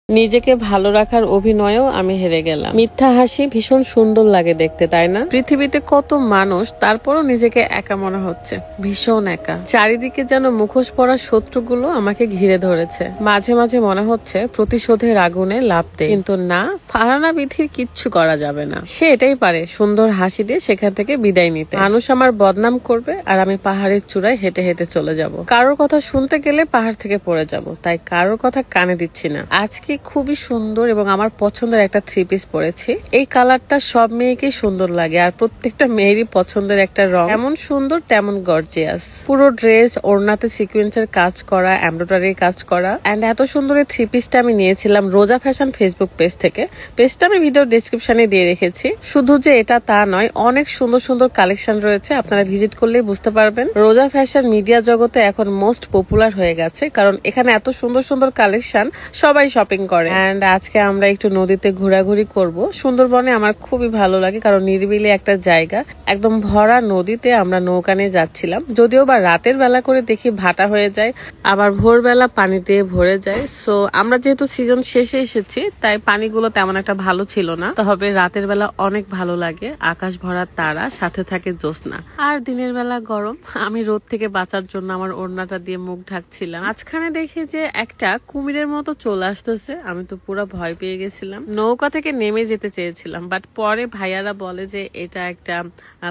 নিজেকে ভালো রাখার অভিনয়েও আমি হেরে গেলাম। মিথ্যা হাসি ভীষণ সুন্দর লাগে দেখতে, তাই না? পৃথিবীতে কত মানুষ, তারপরও নিজেকে একা মনে হচ্ছে, ভীষণ একা। চারিদিকে যেন মুখোশ পরা শত্রুগুলো আমাকে ঘিরে ধরেছে। মাঝে মাঝে মনে হচ্ছে প্রতিশোধের আগুনে লাফ দেয়, কিন্তু না, ফারহানা বিথির কিচ্ছু করা যাবে না। সে এটাই পারে, সুন্দর হাসি দিয়ে সেখান থেকে বিদায় নিতে। মানুষ আমার বদনাম করবে আর আমি পাহাড়ের চূড়ায় হেঁটে হেঁটে চলে যাব। কারোর কথা শুনতে গেলে পাহাড় থেকে পড়ে যাব, তাই কারোর কথা কানে দিচ্ছি না। আজকে খুবই সুন্দর এবং আমার পছন্দের একটা থ্রি পিস পরেছি। এই কালারটা সব মেয়েকেই সুন্দর লাগে, আর প্রত্যেকটা মেয়েরই পছন্দের একটা রং। এমন সুন্দর তেমন গর্জিয়াস। পুরো ড্রেস ওড়নাতে সিকুয়েন্সের কাজ করা, এমব্রয়ডারির কাজ করা, এন্ড এত সুন্দর এই থ্রি পিসটা আমি নিয়েছিলাম রোজা ফ্যাশন ফেসবুক পেজ থেকে। পেজটা আমি ভিডিও ডেসক্রিপশনে দিয়ে রেখেছি। শুধু যে এটা তা নয়, অনেক সুন্দর সুন্দর কালেকশন রয়েছে, আপনারা ভিজিট করলেই বুঝতে পারবেন। রোজা ফ্যাশন মিডিয়া জগতে এখন মোস্ট পপুলার হয়ে গেছে, কারণ এখানে এত সুন্দর সুন্দর কালেকশন, সবাই শপিং করে। এন্ড আজকে আমরা একটু নদীতে ঘোরাঘুরি করব। সুন্দরবনে আমার খুবই ভালো লাগে, কারণ নিরিবিলি একটা জায়গা, একদম ভরা নদীতে আমরা নৌকা নিয়ে যাচ্ছিলাম। যদিও বা রাতের বেলা করে দেখি ভাটা হয়ে যায়, আবার ভোরবেলা পানি দিয়ে ভরে যায়। সো আমরা যেহেতু সিজন শেষে এসেছি, তাই পানিগুলো তেমন একটা ভালো ছিল না। তবে রাতের বেলা অনেক ভালো লাগে, আকাশ ভরা তারা, সাথে থাকে জ্যোৎস্না। আর দিনের বেলা গরম। আমি রোদ থেকে বাঁচার জন্য আমার ওড়নাটা দিয়ে মুখ ঢাকছিলাম। মাঝখানে দেখি যে একটা কুমিরের মতো চলে আসতেছে, আমি তো পুরো ভয় পেয়ে গেছিলাম। নৌকা থেকে নেমে যেতে চেয়েছিলাম, বাট পরে ভাইয়ারা বলে যে এটা একটা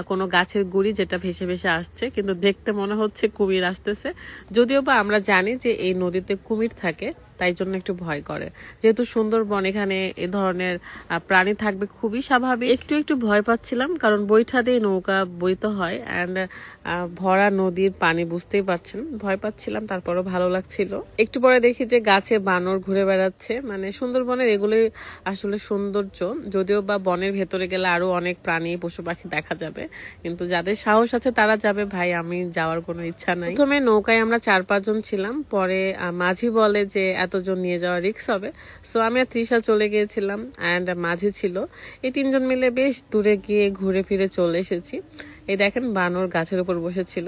কোনো গাছের গুড়ি যেটা ভেসে ভেসে আসছে, কিন্তু দেখতে মনে হচ্ছে কুমির আসতেছে। যদিও বা আমরা জানি যে এই নদীতে কুমির থাকে, তাই জন্য একটু ভয় করে। যেহেতু সুন্দরবন, এখানে এ ধরনের প্রাণী থাকবে খুবই স্বাভাবিক। একটু একটু ভয় পাচ্ছিলাম, কারণ বৈঠা দিয়ে নৌকা বইতে হয়, অ্যান্ড ভরা নদীর পানি, বুঝতেই পারছেন, ভয় পাচ্ছিলাম। তারপরও ভালো লাগছিল। একটু পরে দেখি যে গাছে বানর ঘুরে বেড়াচ্ছে। মানে সুন্দরবনের এগুলোই আসলে সৌন্দর্য। যদিও বা বনের ভেতরে গেলে আরো অনেক প্রাণী পশু পাখি দেখা যাবে, কিন্তু যাদের সাহস আছে তারা যাবে। ভাই, আমি যাওয়ার কোনো ইচ্ছা নাই। প্রথমে নৌকায় আমরা 4-5 জন ছিলাম, পরে মাঝি বলে যে এতজন নিয়ে যাওয়া রিস্ক হবে। সো আমি আর তৃষা চলে গিয়েছিলাম, অ্যান্ড মাঝি ছিল। এই 3 জন মিলে বেশ দূরে গিয়ে ঘুরে ফিরে চলে এসেছি। এই দেখেন, বানর গাছের উপর বসেছিল,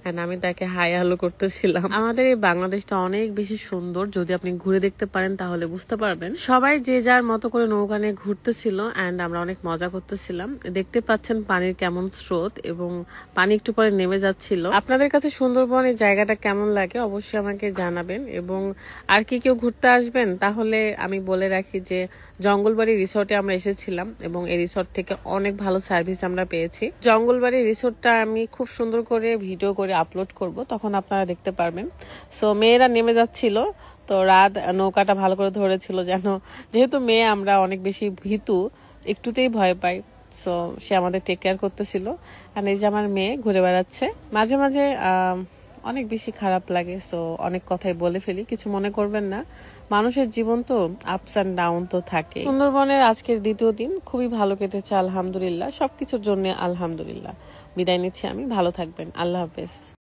এন্ড আমি তাকে হাই হ্যালো করতেছিলাম। আমাদের এই বাংলাদেশটা অনেক বেশি সুন্দর, যদি আপনি ঘুরে দেখতে পারেন তাহলে বুঝতে পারবেন। সবাই যে যার মতো করে নৌকা নিয়ে ঘুরতেছিল, এন্ড আমরা অনেক মজা করতেছিলাম। দেখতে পাচ্ছেন পানির কেমন স্রোত, এবং পানি একটু পরে নেমে যাচ্ছিল। আপনাদের কাছে সুন্দরবন এই জায়গাটা কেমন লাগে অবশ্যই আমাকে জানাবেন। এবং আর কি কেউ ঘুরতে আসবেন তাহলে আমি বলে রাখি যে জঙ্গলবাড়ি রিসোর্টে আমরা এসেছিলাম, এবং এই রিসোর্ট থেকে অনেক ভালো সার্ভিস আমরা পেয়েছি। জঙ্গলবাড়ি রিসোর্টটা আমি খুব সুন্দর করে ভিডিও করে আপলোড করব, তখন আপনারা দেখতে পারবেন। সো মেয়েরা নেমে যাচ্ছিল, তো রাত নৌকাটা ভালো করে ধরেছিল, যেহেতু মেয়ে আমরা অনেক বেশি ভীতু, একটুতেই ভয় পাই। সো সে আমাদের টেক কেয়ার করতেছিল। আর এই যে আমার মেয়ে ঘুরে বেড়াচ্ছে। মাঝে মাঝে অনেক বেশি খারাপ লাগে, সো অনেক কথাই বলে ফেলি, কিছু মনে করবেন না। মানুষের জীবন তো আপস অ্যান্ড ডাউন তো থাকে। সুন্দরবনের আজকের দ্বিতীয় দিন খুবই ভালো কেটেছে, আলহামদুলিল্লাহ। সবকিছুর জন্য আলহামদুলিল্লাহ। বিদায় নিচ্ছি আমি, ভালো থাকবেন, আল্লাহ হাফেজ।